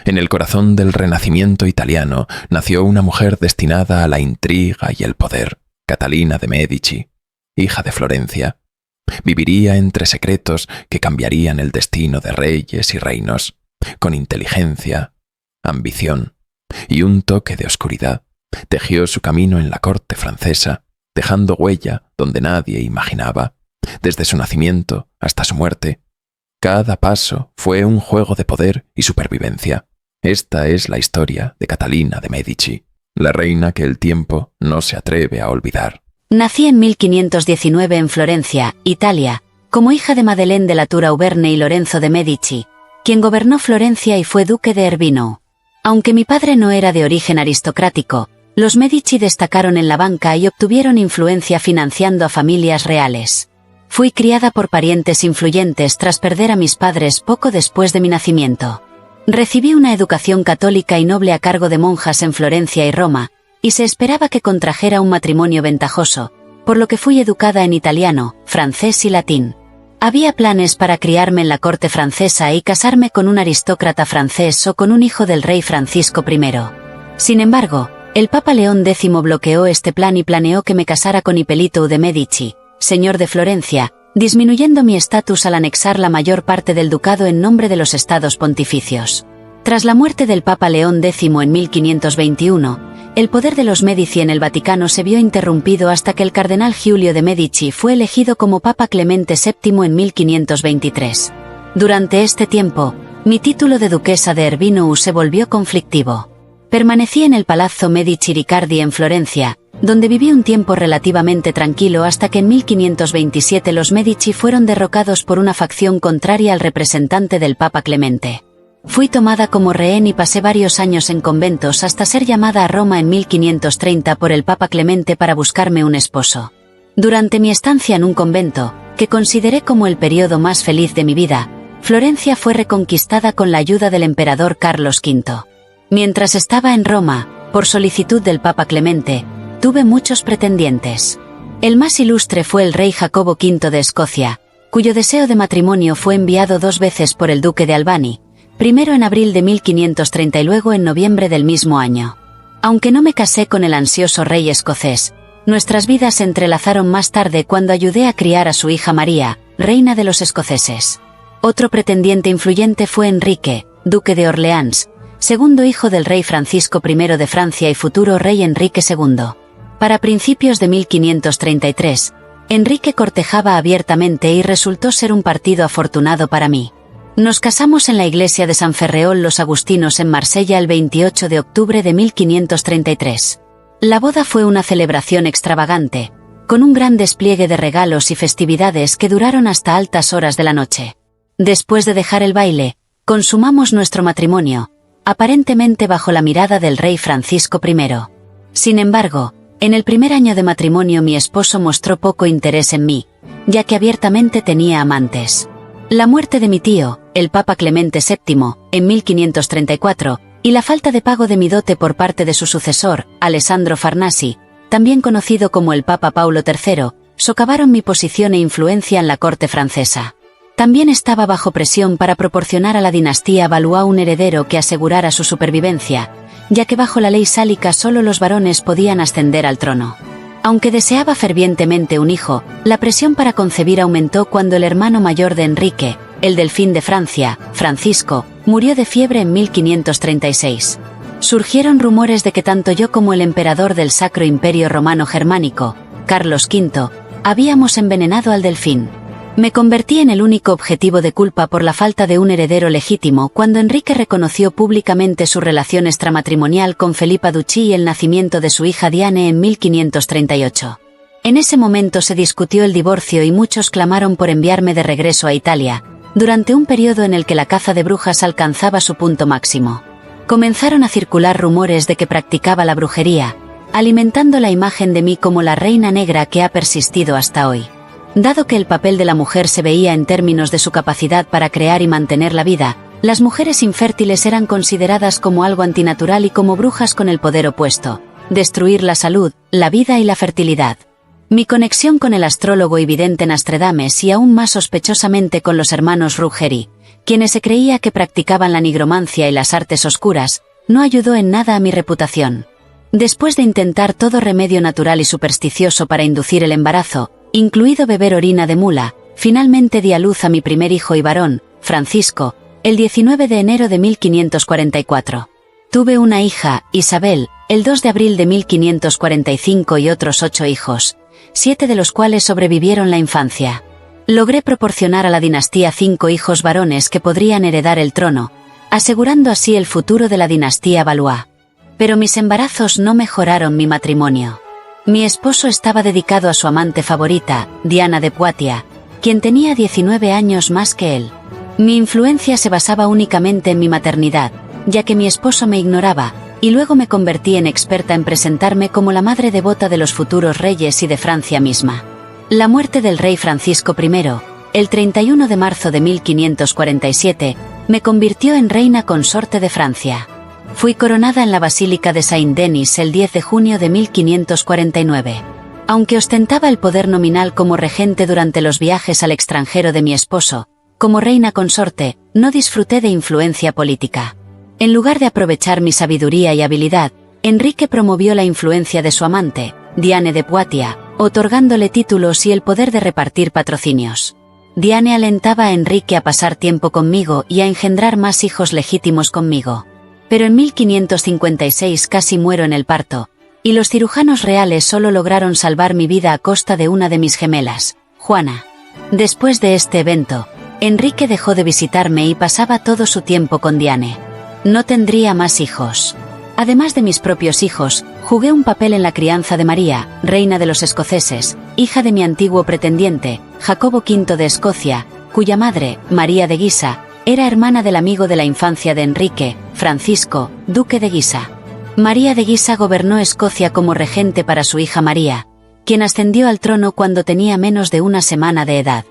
En el corazón del Renacimiento italiano nació una mujer destinada a la intriga y el poder, Catalina de Medici, hija de Florencia. Viviría entre secretos que cambiarían el destino de reyes y reinos, con inteligencia, ambición y un toque de oscuridad. Tejió su camino en la corte francesa, dejando huella donde nadie imaginaba. Desde su nacimiento hasta su muerte, cada paso fue un juego de poder y supervivencia. Esta es la historia de Catalina de Medici, la reina que el tiempo no se atreve a olvidar. Nací en 1519 en Florencia, Italia, como hija de Madeleine de la Tour-Auverne y Lorenzo de Medici, quien gobernó Florencia y fue duque de Urbino. Aunque mi padre no era de origen aristocrático, los Medici destacaron en la banca y obtuvieron influencia financiando a familias reales. Fui criada por parientes influyentes tras perder a mis padres poco después de mi nacimiento. Recibí una educación católica y noble a cargo de monjas en Florencia y Roma, y se esperaba que contrajera un matrimonio ventajoso, por lo que fui educada en italiano, francés y latín. Había planes para criarme en la corte francesa y casarme con un aristócrata francés o con un hijo del rey Francisco I. Sin embargo, el Papa León X bloqueó este plan y planeó que me casara con Ippolito de Medici, señor de Florencia, disminuyendo mi estatus al anexar la mayor parte del ducado en nombre de los estados pontificios. Tras la muerte del Papa León X en 1521, el poder de los Medici en el Vaticano se vio interrumpido hasta que el cardenal Giulio de Medici fue elegido como Papa Clemente VII en 1523. Durante este tiempo, mi título de duquesa de Urbino se volvió conflictivo. Permanecí en el Palazzo Medici Riccardi en Florencia, donde viví un tiempo relativamente tranquilo hasta que en 1527 los Medici fueron derrocados por una facción contraria al representante del Papa Clemente. Fui tomada como rehén y pasé varios años en conventos hasta ser llamada a Roma en 1530 por el Papa Clemente para buscarme un esposo. Durante mi estancia en un convento, que consideré como el periodo más feliz de mi vida, Florencia fue reconquistada con la ayuda del emperador Carlos V. Mientras estaba en Roma, por solicitud del Papa Clemente, tuve muchos pretendientes. El más ilustre fue el rey Jacobo V de Escocia, cuyo deseo de matrimonio fue enviado 2 veces por el duque de Albany, primero en abril de 1530 y luego en noviembre del mismo año. Aunque no me casé con el ansioso rey escocés, nuestras vidas se entrelazaron más tarde cuando ayudé a criar a su hija María, reina de los escoceses. Otro pretendiente influyente fue Enrique, duque de Orleans, segundo hijo del rey Francisco I de Francia y futuro rey Enrique II. Para principios de 1533, Enrique cortejaba abiertamente y resultó ser un partido afortunado para mí. Nos casamos en la iglesia de San Ferreol los Agustinos en Marsella el 28 de octubre de 1533. La boda fue una celebración extravagante, con un gran despliegue de regalos y festividades que duraron hasta altas horas de la noche. Después de dejar el baile, consumamos nuestro matrimonio, aparentemente bajo la mirada del rey Francisco I. Sin embargo, en el primer año de matrimonio mi esposo mostró poco interés en mí, ya que abiertamente tenía amantes. La muerte de mi tío, el Papa Clemente VII, en 1534, y la falta de pago de mi dote por parte de su sucesor, Alessandro Farnasi, también conocido como el Papa Paulo III, socavaron mi posición e influencia en la corte francesa. También estaba bajo presión para proporcionar a la dinastía Valois un heredero que asegurara su supervivencia, ya que bajo la ley sálica solo los varones podían ascender al trono. Aunque deseaba fervientemente un hijo, la presión para concebir aumentó cuando el hermano mayor de Enrique, el delfín de Francia, Francisco, murió de fiebre en 1536. Surgieron rumores de que tanto yo como el emperador del Sacro Imperio Romano Germánico, Carlos V, habíamos envenenado al delfín. Me convertí en el único objetivo de culpa por la falta de un heredero legítimo cuando Enrique reconoció públicamente su relación extramatrimonial con Felipa Duchy y el nacimiento de su hija Diane en 1538. En ese momento se discutió el divorcio y muchos clamaron por enviarme de regreso a Italia, durante un periodo en el que la caza de brujas alcanzaba su punto máximo. Comenzaron a circular rumores de que practicaba la brujería, alimentando la imagen de mí como la reina negra que ha persistido hasta hoy. Dado que el papel de la mujer se veía en términos de su capacidad para crear y mantener la vida, las mujeres infértiles eran consideradas como algo antinatural y como brujas con el poder opuesto, destruir la salud, la vida y la fertilidad. Mi conexión con el astrólogo y vidente Nostradamus y aún más sospechosamente con los hermanos Ruggieri, quienes se creía que practicaban la nigromancia y las artes oscuras, no ayudó en nada a mi reputación. Después de intentar todo remedio natural y supersticioso para inducir el embarazo, incluido beber orina de mula, finalmente di a luz a mi primer hijo y varón, Francisco, el 19 de enero de 1544. Tuve una hija, Isabel, el 2 de abril de 1545 y otros 8 hijos, 7 de los cuales sobrevivieron la infancia. Logré proporcionar a la dinastía 5 hijos varones que podrían heredar el trono, asegurando así el futuro de la dinastía Valois. Pero mis embarazos no mejoraron mi matrimonio. Mi esposo estaba dedicado a su amante favorita, Diana de Poitiers, quien tenía 19 años más que él. Mi influencia se basaba únicamente en mi maternidad, ya que mi esposo me ignoraba, y luego me convertí en experta en presentarme como la madre devota de los futuros reyes y de Francia misma. La muerte del rey Francisco I, el 31 de marzo de 1547, me convirtió en reina consorte de Francia. Fui coronada en la Basílica de Saint-Denis el 10 de junio de 1549. Aunque ostentaba el poder nominal como regente durante los viajes al extranjero de mi esposo, como reina consorte, no disfruté de influencia política. En lugar de aprovechar mi sabiduría y habilidad, Enrique promovió la influencia de su amante, Diane de Poitiers, otorgándole títulos y el poder de repartir patrocinios. Diane alentaba a Enrique a pasar tiempo conmigo y a engendrar más hijos legítimos conmigo. Pero en 1556 casi muero en el parto, y los cirujanos reales solo lograron salvar mi vida a costa de una de mis gemelas, Juana. Después de este evento, Enrique dejó de visitarme y pasaba todo su tiempo con Diane. No tendría más hijos. Además de mis propios hijos, jugué un papel en la crianza de María, reina de los escoceses, hija de mi antiguo pretendiente, Jacobo V de Escocia, cuya madre, María de Guisa, era hermana del amigo de la infancia de Enrique, Francisco, duque de Guisa. María de Guisa gobernó Escocia como regente para su hija María, quien ascendió al trono cuando tenía menos de una semana de edad.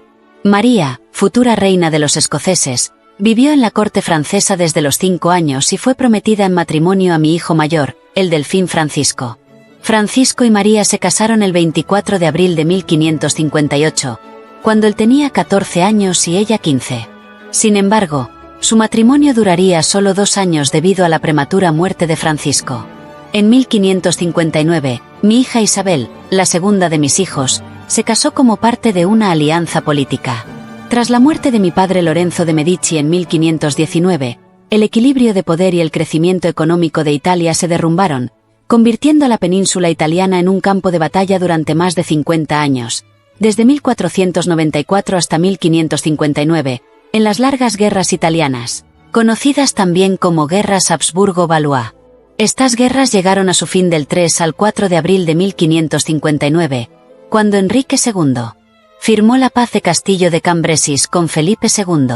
María, futura reina de los escoceses, vivió en la corte francesa desde los 5 años y fue prometida en matrimonio a mi hijo mayor, el delfín Francisco. Francisco y María se casaron el 24 de abril de 1558, cuando él tenía 14 años y ella 15. Sin embargo, su matrimonio duraría solo 2 años debido a la prematura muerte de Francisco. En 1559, mi hija Isabel, la segunda de mis hijos, se casó como parte de una alianza política. Tras la muerte de mi padre Lorenzo de Medici en 1519, el equilibrio de poder y el crecimiento económico de Italia se derrumbaron, convirtiendo a la península italiana en un campo de batalla durante más de 50 años, desde 1494 hasta 1559, en las largas guerras italianas, conocidas también como guerras Habsburgo-Valois. Estas guerras llegaron a su fin del 3 al 4 de abril de 1559, cuando Enrique II firmó la paz de Castillo de Cambresis con Felipe II.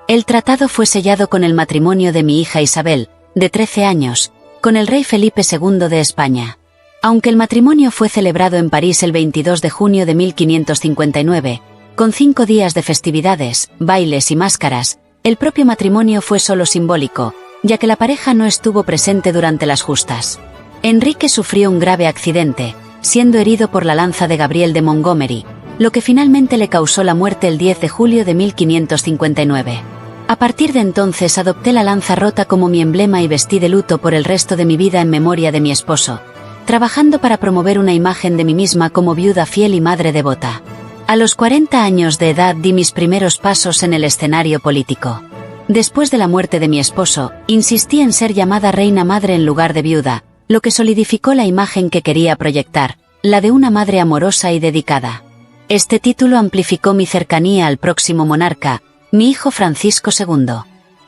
El tratado fue sellado con el matrimonio de mi hija Isabel, de 13 años, con el rey Felipe II de España. Aunque el matrimonio fue celebrado en París el 22 de junio de 1559, con 5 días de festividades, bailes y máscaras, el propio matrimonio fue solo simbólico, ya que la pareja no estuvo presente durante las justas. Enrique sufrió un grave accidente, siendo herido por la lanza de Gabriel de Montgomery, lo que finalmente le causó la muerte el 10 de julio de 1559. A partir de entonces adopté la lanza rota como mi emblema y vestí de luto por el resto de mi vida en memoria de mi esposo, trabajando para promover una imagen de mí misma como viuda fiel y madre devota. A los 40 años de edad di mis primeros pasos en el escenario político. Después de la muerte de mi esposo, insistí en ser llamada reina madre en lugar de viuda, lo que solidificó la imagen que quería proyectar, la de una madre amorosa y dedicada. Este título amplificó mi cercanía al próximo monarca, mi hijo Francisco II.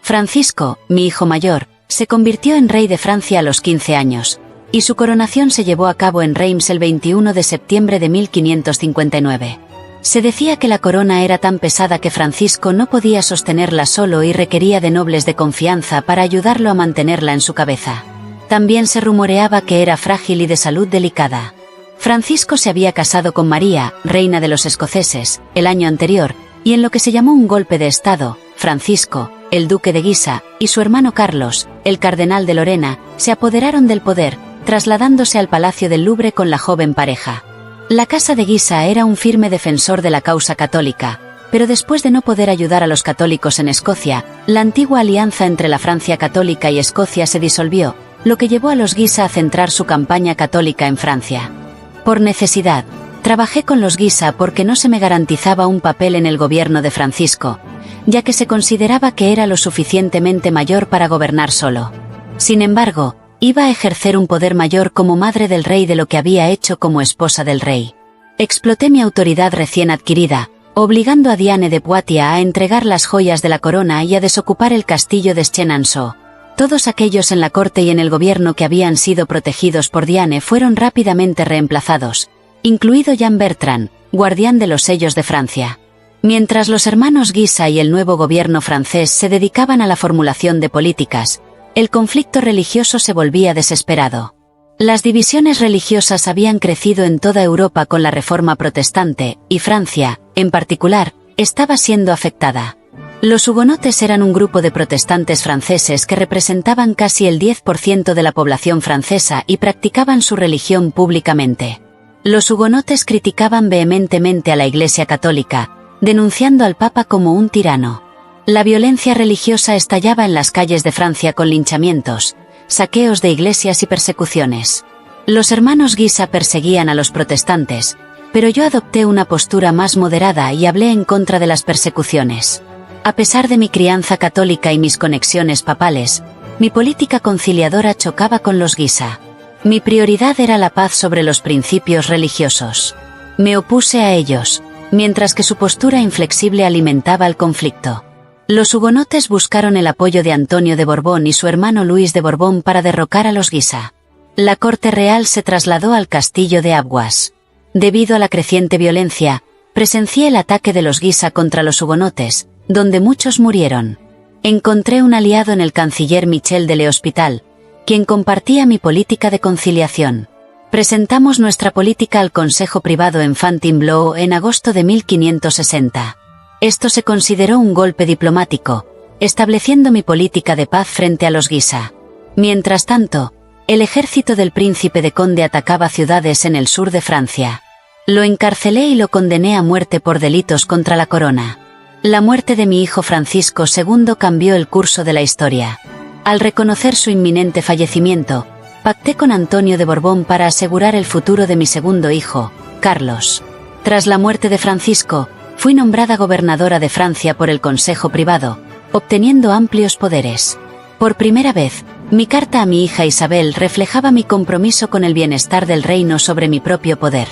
Francisco, mi hijo mayor, se convirtió en rey de Francia a los 15 años, y su coronación se llevó a cabo en Reims el 21 de septiembre de 1559. Se decía que la corona era tan pesada que Francisco no podía sostenerla solo y requería de nobles de confianza para ayudarlo a mantenerla en su cabeza. También se rumoreaba que era frágil y de salud delicada. Francisco se había casado con María, reina de los escoceses, el año anterior, y en lo que se llamó un golpe de estado, Francisco, el duque de Guisa, y su hermano Carlos, el cardenal de Lorena, se apoderaron del poder, trasladándose al Palacio del Louvre con la joven pareja. La Casa de Guisa era un firme defensor de la causa católica, pero después de no poder ayudar a los católicos en Escocia, la antigua alianza entre la Francia católica y Escocia se disolvió, lo que llevó a los Guisa a centrar su campaña católica en Francia. Por necesidad, trabajé con los Guisa porque no se me garantizaba un papel en el gobierno de Francisco, ya que se consideraba que era lo suficientemente mayor para gobernar solo. Sin embargo, iba a ejercer un poder mayor como madre del rey de lo que había hecho como esposa del rey. Exploté mi autoridad recién adquirida, obligando a Diane de Poitiers a entregar las joyas de la corona y a desocupar el castillo de Chenonceau. Todos aquellos en la corte y en el gobierno que habían sido protegidos por Diane fueron rápidamente reemplazados, incluido Jean Bertrand, guardián de los sellos de Francia. Mientras los hermanos Guisa y el nuevo gobierno francés se dedicaban a la formulación de políticas, el conflicto religioso se volvía desesperado. Las divisiones religiosas habían crecido en toda Europa con la Reforma protestante, y Francia, en particular, estaba siendo afectada. Los hugonotes eran un grupo de protestantes franceses que representaban casi el 10% de la población francesa y practicaban su religión públicamente. Los hugonotes criticaban vehementemente a la Iglesia católica, denunciando al Papa como un tirano. La violencia religiosa estallaba en las calles de Francia con linchamientos, saqueos de iglesias y persecuciones. Los hermanos Guisa perseguían a los protestantes, pero yo adopté una postura más moderada y hablé en contra de las persecuciones. A pesar de mi crianza católica y mis conexiones papales, mi política conciliadora chocaba con los Guisa. Mi prioridad era la paz sobre los principios religiosos. Me opuse a ellos, mientras que su postura inflexible alimentaba el conflicto. Los hugonotes buscaron el apoyo de Antonio de Borbón y su hermano Luis de Borbón para derrocar a los Guisa. La corte real se trasladó al castillo de Amboise. Debido a la creciente violencia, presencié el ataque de los Guisa contra los hugonotes, donde muchos murieron. Encontré un aliado en el canciller Michel de L'Hospital, quien compartía mi política de conciliación. Presentamos nuestra política al Consejo Privado en Fontainebleau en agosto de 1560. Esto se consideró un golpe diplomático, estableciendo mi política de paz frente a los Guisa. Mientras tanto, el ejército del príncipe de Conde atacaba ciudades en el sur de Francia. Lo encarcelé y lo condené a muerte por delitos contra la corona. La muerte de mi hijo Francisco II cambió el curso de la historia. Al reconocer su inminente fallecimiento, pacté con Antonio de Borbón para asegurar el futuro de mi segundo hijo, Carlos. Tras la muerte de Francisco, fui nombrada gobernadora de Francia por el Consejo Privado, obteniendo amplios poderes. Por primera vez, mi carta a mi hija Isabel reflejaba mi compromiso con el bienestar del reino sobre mi propio poder.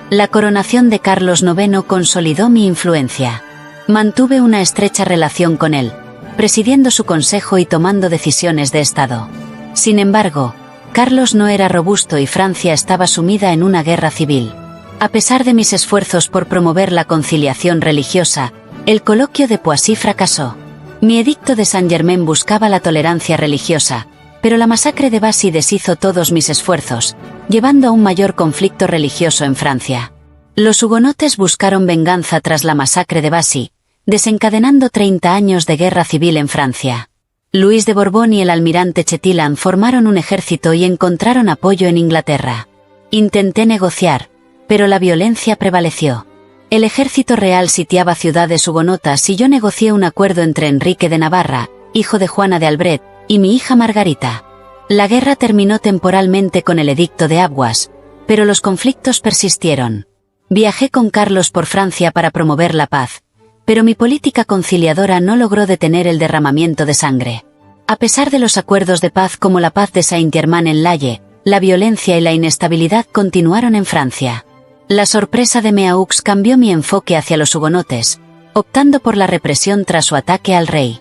La coronación de Carlos IX consolidó mi influencia. Mantuve una estrecha relación con él, presidiendo su consejo y tomando decisiones de Estado. Sin embargo, Carlos no era robusto y Francia estaba sumida en una guerra civil. A pesar de mis esfuerzos por promover la conciliación religiosa, el coloquio de Poissy fracasó. Mi edicto de Saint-Germain buscaba la tolerancia religiosa, pero la masacre de Bassy deshizo todos mis esfuerzos, llevando a un mayor conflicto religioso en Francia. Los hugonotes buscaron venganza tras la masacre de Bassy, desencadenando 30 años de guerra civil en Francia. Luis de Borbón y el almirante Chetillon formaron un ejército y encontraron apoyo en Inglaterra. Intenté negociar, pero la violencia prevaleció. El ejército real sitiaba ciudades hugonotas y yo negocié un acuerdo entre Enrique de Navarra, hijo de Juana de Albret, y mi hija Margarita. La guerra terminó temporalmente con el edicto de Amboise, pero los conflictos persistieron. Viajé con Carlos por Francia para promover la paz, pero mi política conciliadora no logró detener el derramamiento de sangre. A pesar de los acuerdos de paz como la paz de Saint-Germain-en-Laye, la violencia y la inestabilidad continuaron en Francia. La sorpresa de Meaux cambió mi enfoque hacia los hugonotes, optando por la represión tras su ataque al rey.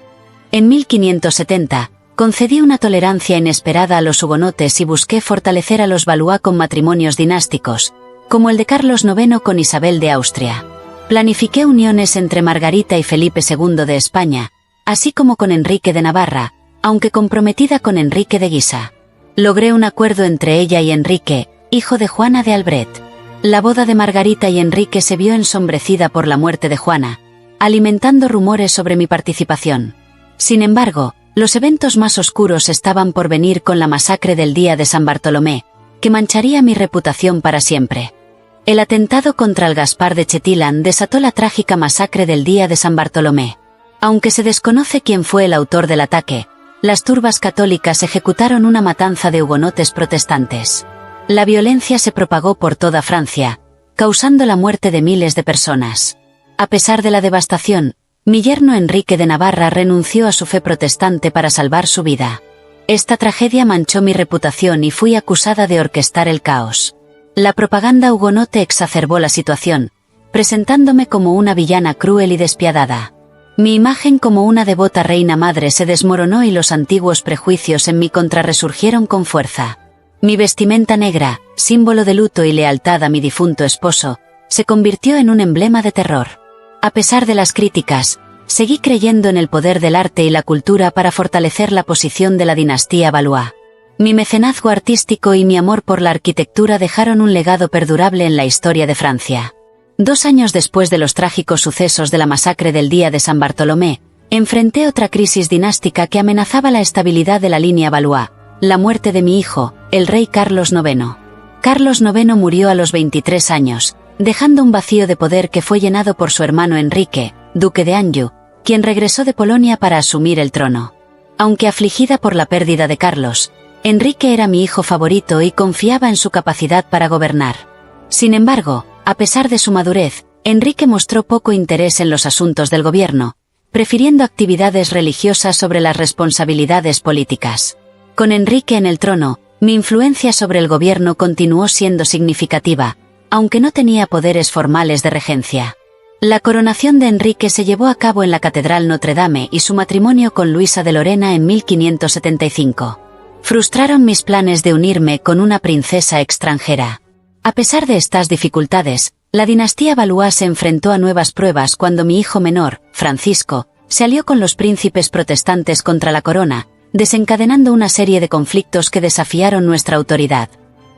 En 1570, concedí una tolerancia inesperada a los hugonotes y busqué fortalecer a los Valois con matrimonios dinásticos, como el de Carlos IX con Isabel de Austria. Planifiqué uniones entre Margarita y Felipe II de España, así como con Enrique de Navarra, aunque comprometida con Enrique de Guisa. Logré un acuerdo entre ella y Enrique, hijo de Juana de Albret. La boda de Margarita y Enrique se vio ensombrecida por la muerte de Juana, alimentando rumores sobre mi participación. Sin embargo, los eventos más oscuros estaban por venir con la masacre del día de San Bartolomé, que mancharía mi reputación para siempre. El atentado contra el Gaspar de Chetillon desató la trágica masacre del día de San Bartolomé. Aunque se desconoce quién fue el autor del ataque, las turbas católicas ejecutaron una matanza de hugonotes protestantes. La violencia se propagó por toda Francia, causando la muerte de miles de personas. A pesar de la devastación, mi yerno Enrique de Navarra renunció a su fe protestante para salvar su vida. Esta tragedia manchó mi reputación y fui acusada de orquestar el caos. La propaganda hugonote exacerbó la situación, presentándome como una villana cruel y despiadada. Mi imagen como una devota reina madre se desmoronó y los antiguos prejuicios en mi contra resurgieron con fuerza. Mi vestimenta negra, símbolo de luto y lealtad a mi difunto esposo, se convirtió en un emblema de terror. A pesar de las críticas, seguí creyendo en el poder del arte y la cultura para fortalecer la posición de la dinastía Valois. Mi mecenazgo artístico y mi amor por la arquitectura dejaron un legado perdurable en la historia de Francia. 2 años después de los trágicos sucesos de la masacre del día de San Bartolomé, enfrenté otra crisis dinástica que amenazaba la estabilidad de la línea Valois, la muerte de mi hijo, el rey Carlos IX. Carlos IX murió a los 23 años, dejando un vacío de poder que fue llenado por su hermano Enrique, duque de Anjou, quien regresó de Polonia para asumir el trono. Aunque afligida por la pérdida de Carlos, Enrique era mi hijo favorito y confiaba en su capacidad para gobernar. Sin embargo, a pesar de su madurez, Enrique mostró poco interés en los asuntos del gobierno, prefiriendo actividades religiosas sobre las responsabilidades políticas. Con Enrique en el trono, mi influencia sobre el gobierno continuó siendo significativa, aunque no tenía poderes formales de regencia. La coronación de Enrique se llevó a cabo en la Catedral Notre Dame y su matrimonio con Luisa de Lorena en 1575. Frustraron mis planes de unirme con una princesa extranjera. A pesar de estas dificultades, la dinastía Valois se enfrentó a nuevas pruebas cuando mi hijo menor, Francisco, se alió con los príncipes protestantes contra la corona, desencadenando una serie de conflictos que desafiaron nuestra autoridad.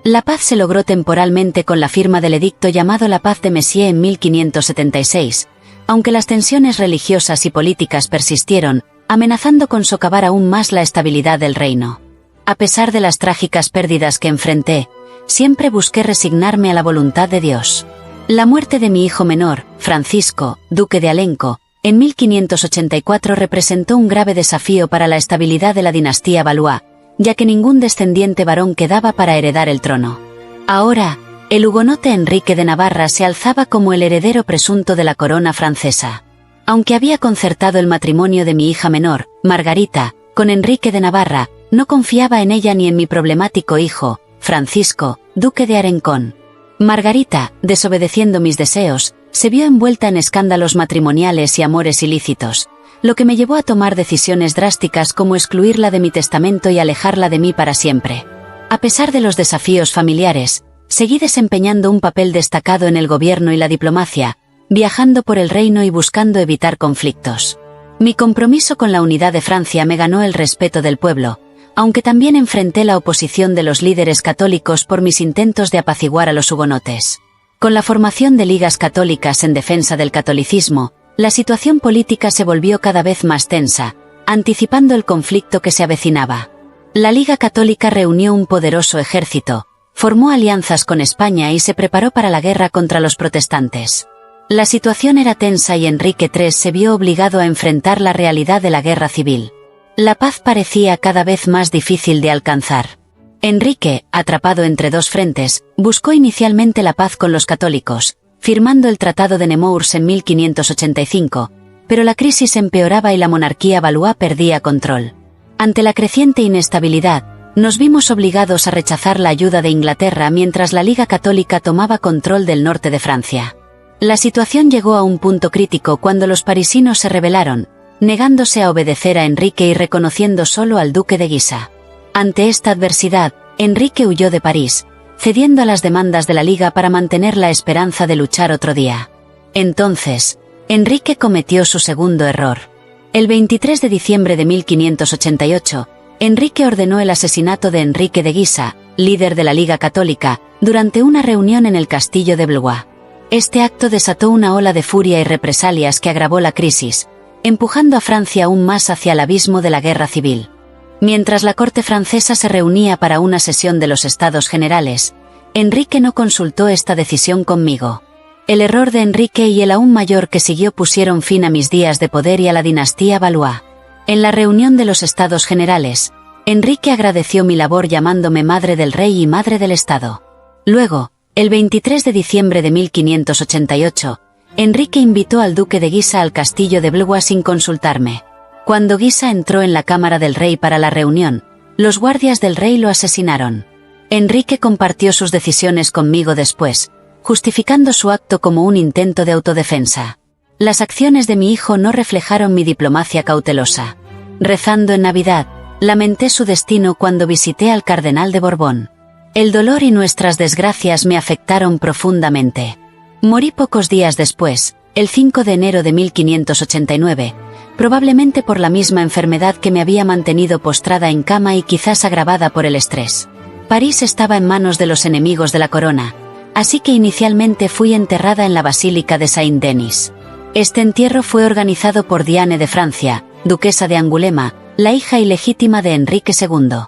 La paz se logró temporalmente con la firma del edicto llamado la Paz de Messier en 1576, aunque las tensiones religiosas y políticas persistieron, amenazando con socavar aún más la estabilidad del reino. A pesar de las trágicas pérdidas que enfrenté, siempre busqué resignarme a la voluntad de Dios. La muerte de mi hijo menor, Francisco, duque de Alenco, en 1584 representó un grave desafío para la estabilidad de la dinastía Valois, ya que ningún descendiente varón quedaba para heredar el trono. Ahora, el hugonote Enrique de Navarra se alzaba como el heredero presunto de la corona francesa. Aunque había concertado el matrimonio de mi hija menor, Margarita, con Enrique de Navarra, no confiaba en ella ni en mi problemático hijo, Francisco, duque de Arencón. Margarita, desobedeciendo mis deseos, se vio envuelta en escándalos matrimoniales y amores ilícitos, lo que me llevó a tomar decisiones drásticas como excluirla de mi testamento y alejarla de mí para siempre. A pesar de los desafíos familiares, seguí desempeñando un papel destacado en el gobierno y la diplomacia, viajando por el reino y buscando evitar conflictos. Mi compromiso con la unidad de Francia me ganó el respeto del pueblo, aunque también enfrenté la oposición de los líderes católicos por mis intentos de apaciguar a los hugonotes. Con la formación de ligas católicas en defensa del catolicismo, la situación política se volvió cada vez más tensa, anticipando el conflicto que se avecinaba. La Liga Católica reunió un poderoso ejército, formó alianzas con España y se preparó para la guerra contra los protestantes. La situación era tensa y Enrique III se vio obligado a enfrentar la realidad de la guerra civil. La paz parecía cada vez más difícil de alcanzar. Enrique, atrapado entre dos frentes, buscó inicialmente la paz con los católicos, firmando el Tratado de Nemours en 1585, pero la crisis empeoraba y la monarquía Valois perdía control. Ante la creciente inestabilidad, nos vimos obligados a rechazar la ayuda de Inglaterra mientras la Liga Católica tomaba control del norte de Francia. La situación llegó a un punto crítico cuando los parisinos se rebelaron, negándose a obedecer a Enrique y reconociendo solo al duque de Guisa. Ante esta adversidad, Enrique huyó de París, cediendo a las demandas de la Liga para mantener la esperanza de luchar otro día. Entonces, Enrique cometió su segundo error. El 23 de diciembre de 1588, Enrique ordenó el asesinato de Enrique de Guisa, líder de la Liga Católica, durante una reunión en el castillo de Blois. Este acto desató una ola de furia y represalias que agravó la crisis, empujando a Francia aún más hacia el abismo de la guerra civil. Mientras la corte francesa se reunía para una sesión de los Estados Generales, Enrique no consultó esta decisión conmigo. El error de Enrique y el aún mayor que siguió pusieron fin a mis días de poder y a la dinastía Valois. En la reunión de los Estados Generales, Enrique agradeció mi labor llamándome Madre del Rey y Madre del Estado. Luego, el 23 de diciembre de 1588, Enrique invitó al duque de Guisa al castillo de Blois sin consultarme. Cuando Guisa entró en la cámara del rey para la reunión, los guardias del rey lo asesinaron. Enrique compartió sus decisiones conmigo después, justificando su acto como un intento de autodefensa. Las acciones de mi hijo no reflejaron mi diplomacia cautelosa. Rezando en Navidad, lamenté su destino cuando visité al cardenal de Borbón. El dolor y nuestras desgracias me afectaron profundamente. Morí pocos días después, el 5 de enero de 1589, probablemente por la misma enfermedad que me había mantenido postrada en cama y quizás agravada por el estrés. París estaba en manos de los enemigos de la corona, así que inicialmente fui enterrada en la Basílica de Saint-Denis. Este entierro fue organizado por Diane de Francia, duquesa de Angulema, la hija ilegítima de Enrique II.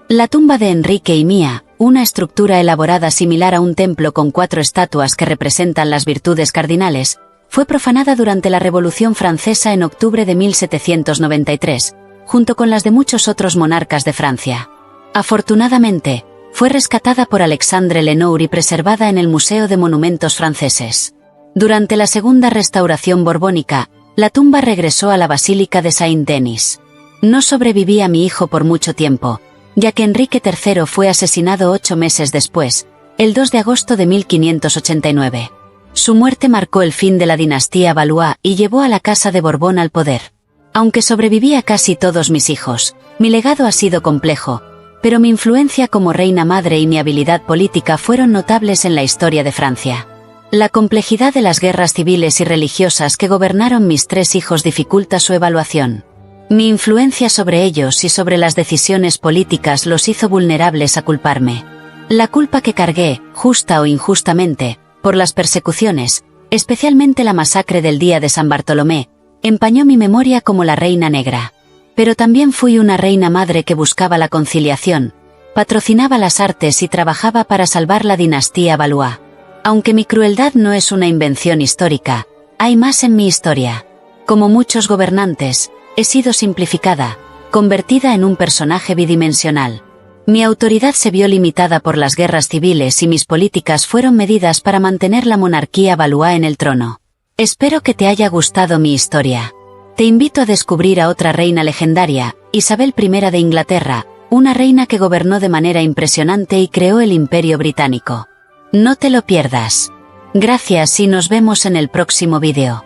La tumba de Enrique y mía, una estructura elaborada similar a un templo con 4 estatuas que representan las virtudes cardinales, fue profanada durante la Revolución Francesa en octubre de 1793, junto con las de muchos otros monarcas de Francia. Afortunadamente, fue rescatada por Alexandre Lenoir y preservada en el Museo de Monumentos Franceses. Durante la segunda restauración borbónica, la tumba regresó a la Basílica de Saint-Denis. No sobreviví a mi hijo por mucho tiempo, ya que Enrique III fue asesinado 8 meses después, el 2 de agosto de 1589. Su muerte marcó el fin de la dinastía Valois y llevó a la Casa de Borbón al poder. Aunque sobreviví a casi todos mis hijos, mi legado ha sido complejo, pero mi influencia como reina madre y mi habilidad política fueron notables en la historia de Francia. La complejidad de las guerras civiles y religiosas que gobernaron mis 3 hijos dificulta su evaluación. Mi influencia sobre ellos y sobre las decisiones políticas los hizo vulnerables a culparme. La culpa que cargué, justa o injustamente, por las persecuciones, especialmente la masacre del día de San Bartolomé, empañó mi memoria como la reina negra. Pero también fui una reina madre que buscaba la conciliación, patrocinaba las artes y trabajaba para salvar la dinastía Valois. Aunque mi crueldad no es una invención histórica, hay más en mi historia. Como muchos gobernantes, he sido simplificada, convertida en un personaje bidimensional. Mi autoridad se vio limitada por las guerras civiles y mis políticas fueron medidas para mantener la monarquía Valois en el trono. Espero que te haya gustado mi historia. Te invito a descubrir a otra reina legendaria, Isabel I de Inglaterra, una reina que gobernó de manera impresionante y creó el Imperio Británico. No te lo pierdas. Gracias y nos vemos en el próximo vídeo.